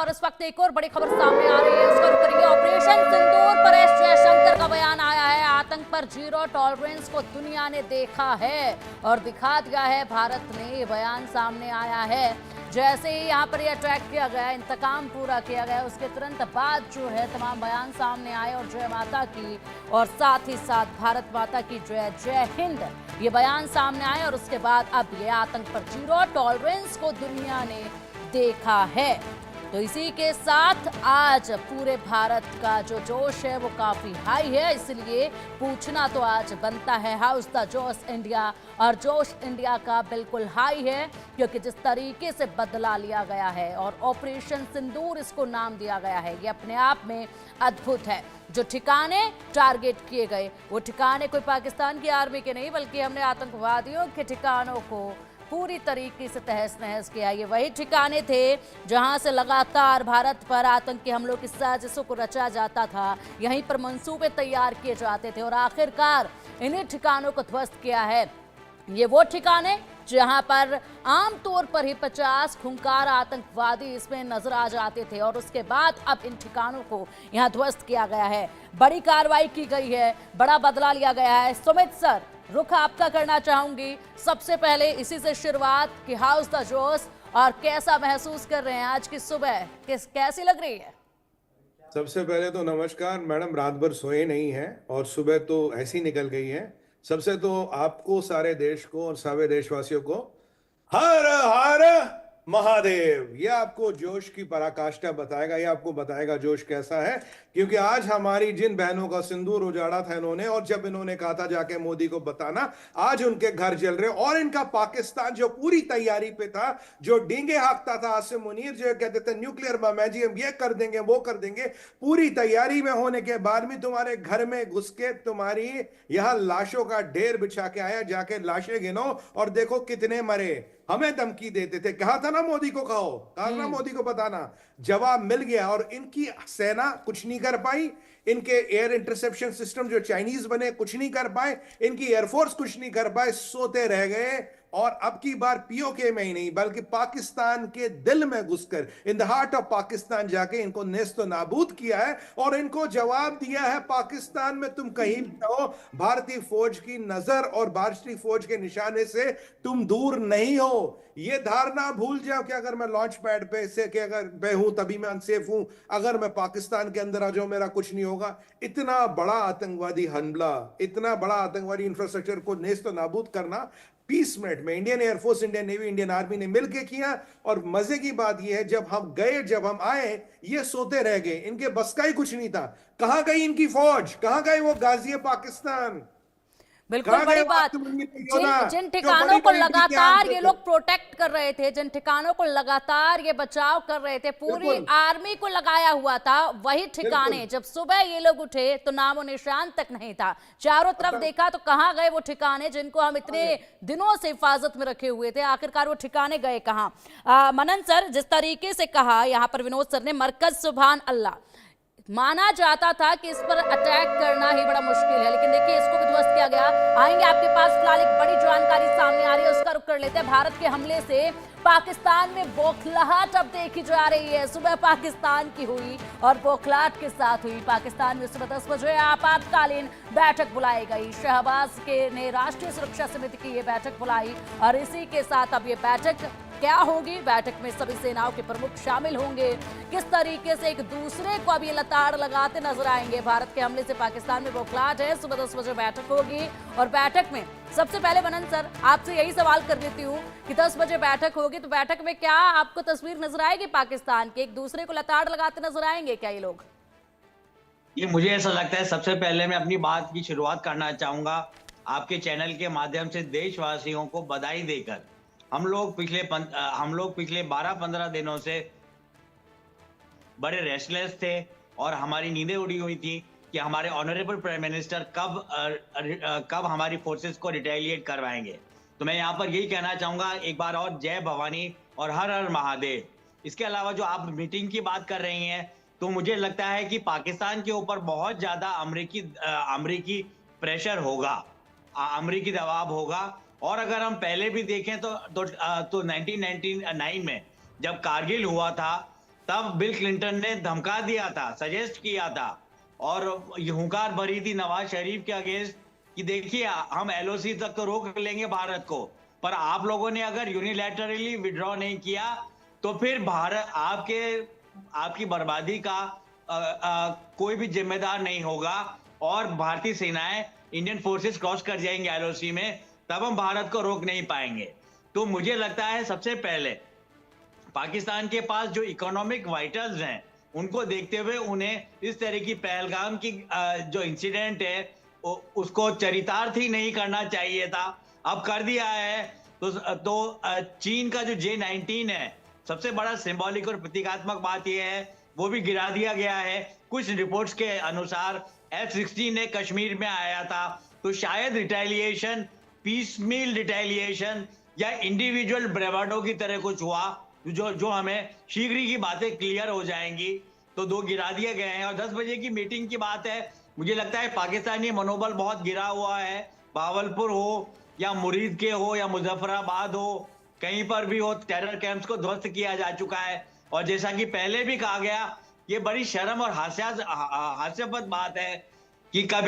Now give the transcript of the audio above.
और इस वक्त एक और बड़ी खबर सामने आ रही है, उसका रुख करेंगे। ऑपरेशन सिंदूर पर एस जयशंकर का बयान आया है। आतंक पर जीरो टॉलरेंस को दुनिया ने देखा है और दिखा दिया है। भारत ने ये बयान सामने आया है। जैसे ही यहाँ पर ये अटैक किया गया, इंतकाम पूरा किया गया, उसके तुरंत बाद जो है तमाम बयान सामने आए और जय माता की और साथ ही साथ भारत माता की जय, जय हिंद, ये बयान सामने आए। और उसके बाद अब ये आतंक पर जीरो टॉलरेंस को दुनिया ने देखा है। तो इसी के साथ आज पूरे भारत का जो जोश है वो काफी हाई है, इसलिए पूछना तो आज बनता है हाउ इज द जोश इंडिया। और जोश इंडिया का बिल्कुल हाई है, क्योंकि जिस तरीके से बदला लिया गया है और ऑपरेशन सिंदूर इसको नाम दिया गया है, ये अपने आप में अद्भुत है। जो ठिकाने टारगेट किए गए वो ठिकाने कोई पाकिस्तान की आर्मी के नहीं, बल्कि हमने आतंकवादियों के ठिकानों को पूरी तरीके से तहस नहस किया। ये वही ठिकाने थे जहां से लगातार भारत पर आतंकी हमलों की साजिशों को रचा जाता था, यहीं पर मंसूबे तैयार किए जाते थे और आखिरकार इन्हीं ठिकानों को ध्वस्त किया है। ये वो ठिकाने जहां पर आमतौर पर ही 50 खूंखार आतंकवादी इसमें नजर आ जाते थे और उसके बाद अब इन ठिकानों को यहां ध्वस्त किया गया है। बड़ी कार्रवाई की गई है, बड़ा बदला लिया गया है। सुमित सर, रुख आपका करना चाहूंगी सबसे पहले इसी से शुरुआत कि हाउ इज द जोश और कैसा महसूस कर रहे हैं आज की सुबह, कैसी लग रही है? सबसे पहले तो नमस्कार मैडम, रात भर सोए नहीं हैं और सुबह तो ऐसी निकल गई है। सबसे तो आपको, सारे देश को और सारे देशवासियों को हर हर महादेव। ये आपको जोश की पराकाष्ठा बताएगा, ये आपको बताएगा जोश कैसा है। क्योंकि आज हमारी जिन बहनों का सिंदूर उजाड़ा था इन्होंने, और जब इन्होंने कहा था जाके मोदी को बताना, आज उनके घर जल रहे। और इनका पाकिस्तान जो पूरी तैयारी पे था, जो डींगे हाँकता था आसिम मुनीर, जो कहते थे न्यूक्लियर बम है जी, हम ये कर देंगे वो कर देंगे, पूरी तैयारी में होने के बाद भी तुम्हारे घर में घुस के तुम्हारी यहां लाशों का ढेर बिछा के आया। जाके लाशें गिनो और देखो कितने मरे। हमें धमकी देते थे, कहा था ना मोदी को कहो, कहा ना मोदी को बताना, जवाब मिल गया। और इनकी सेना कुछ नहीं कर पाई, इनके एयर इंटरसेप्शन सिस्टम जो चाइनीज बने कुछ नहीं कर पाए, इनकी एयरफोर्स कुछ नहीं कर पाए, सोते रह गए। और अब की बार पीओके में ही नहीं बल्कि पाकिस्तान के दिल में घुसकर, in the heart of Pakistan जाके इनको नेस्तो नाबूद किया है। और इनको जवाब दिया है, पाकिस्तान में तुम कहीं भी हो, भारतीय फौज की नजर और भारतीय फौज के निशाने से तुम दूर नहीं हो। ये धारणा भूल जाओ कि अगर मैं लॉन्च पैड पे से कि अगर मैं हूं तभी मैं अनसेफ हूं, अगर मैं पाकिस्तान के अंदर आ जाऊं मेरा कुछ नहीं होगा। इतना बड़ा आतंकवादी हमला, इतना बड़ा आतंकवादी इंफ्रास्ट्रक्चर को नेस्तो नाबूद करना 20 मिनट में Indian air force, Indian navy, Indian army ने मिलकर किया। और मजे की बात यह है, जब हम गए, जब हम आए, ये सोते रह गए, इनके बस का ही कुछ नहीं था। कहां गई इनकी फौज, कहां गए वो गाजी पाकिस्तान? बिल्कुल बड़ी बात। जिन ठिकानों को लगातार ये लोग प्रोटेक्ट कर रहे थे, जिन ठिकानों को लगातार ये बचाव कर रहे थे, पूरी आर्मी को लगाया हुआ था, वही ठिकाने जब सुबह ये लोग उठे तो नामो निशान तक नहीं था। चारों तरफ देखा तो कहां गए वो ठिकाने जिनको हम इतने दिनों से हिफाजत में रखे हुए थे, आखिरकार वो ठिकाने गए कहां? मनन सर, जिस तरीके से कहा यहाँ पर विनोद सर ने, मरकज सुभान अल्लाह, माना जाता था कि इस पर अटैक करना ही बड़ा मुश्किल है, लेकिन देखिए इसको भी ध्वस्त किया गया। आएंगे आपके पास, फिलहाल एक बड़ी जानकारी सामने आ रही है, उसका रुख कर लेते हैं। भारत के हमले से पाकिस्तान में बौखलाहट अब देखी जा रही है। सुबह पाकिस्तान की हुई और बौखलाहट के साथ हुई। पाकिस्तान में सुबह 10 बजे आपातकालीन बैठक बुलाई गई। शहबाज के ने राष्ट्रीय सुरक्षा समिति की ये बैठक बुलाई और इसी के साथ अब ये बैठक क्या होगी, बैठक में सभी सेनाओं के प्रमुख शामिल होंगे। किस तरीके से एक दूसरे को अब ये लताड़ लगाते नजर आएंगे। भारत के हमले से पाकिस्तान में बौखलाहट है। सुबह 10 बजे बैठक होगी और बैठक में सबसे पहले मनन सर आपसे यही सवाल कर लेती हूँ कि 10 बजे बैठक होगी तो बैठक में क्या आपको तस्वीर नजर आएगी पाकिस्तान के, एक दूसरे को लताड़ लगाते नजर आएंगे क्या ये लोग? ये मुझे ऐसा लगता है, सबसे पहले मैं अपनी बात की शुरुआत करना चाहूंगा आपके चैनल के माध्यम से देशवासियों को बधाई देकर। हम लोग पिछले 12-15 दिनों से बड़े रेस्टलेस थे और हमारी नींदें उड़ी हुई थी कि हमारे ऑनरेबल प्राइम मिनिस्टर कब हमारी फोर्सेस को रिटेलिएट करवाएंगे। तो मैं यहाँ पर यही कहना चाहूंगा, एक बार और जय भवानी और हर हर महादेव। इसके अलावा जो आप मीटिंग की बात कर रही हैं, तो मुझे लगता है कि पाकिस्तान के ऊपर बहुत ज्यादा अमरीकी प्रेशर होगा, अमरीकी दबाव होगा। और अगर हम पहले भी देखें तो 1999 में जब कारगिल हुआ था तब बिल क्लिंटन ने धमका दिया था, सजेस्ट किया था और ये हुंकार भरी थी नवाज शरीफ के अगेंस्ट कि देखिए हम एलओसी तक तो रोक लेंगे भारत को, पर आप लोगों ने अगर यूनिलैटरली विड्रॉ नहीं किया तो फिर भारत आपकी बर्बादी का कोई भी जिम्मेदार नहीं होगा और भारतीय सेनाएं इंडियन फोर्सेस क्रॉस कर जाएंगे एलओसी में, तब हम भारत को रोक नहीं पाएंगे। तो मुझे लगता है सबसे पहले पाकिस्तान के पास जो इकोनॉमिक वाइटल्स हैं उनको देखते हुए उन्हें इस तरह की पहलगाम की जो इंसिडेंट है उसको चरितार्थ ही नहीं करना चाहिए था। अब कर दिया है तो चीन का जो J-19 है, सबसे बड़ा सिंबॉलिक और प्रतीकात्मक बात यह है वो भी गिरा दिया गया है। कुछ रिपोर्ट्स के अनुसार F-16 ने कश्मीर में आया था, तो शायद रिटेलिएशन, पीसमील रिटेलिएशन या इंडिविजुअल ब्रेवाडो की तरह कुछ हुआ जो हमें शीघ्र ही की बातें क्लियर हो जाएंगी। तो 2 गिरा दिए गए हैं और 10 बजे की मीटिंग की बात है। मुझे लगता है पाकिस्तानी मनोबल बहुत गिरा हुआ है, भावलपुर हो या मुरीद के हो या मुजफ्फराबाद हो, कहीं पर भी हो, टेरर कैंप्स को ध्वस्त किया जा चुका है। और जैसा कि पहले भी कहा गया, ये बड़ी शर्म और हास्यास्पद बात है कि कभी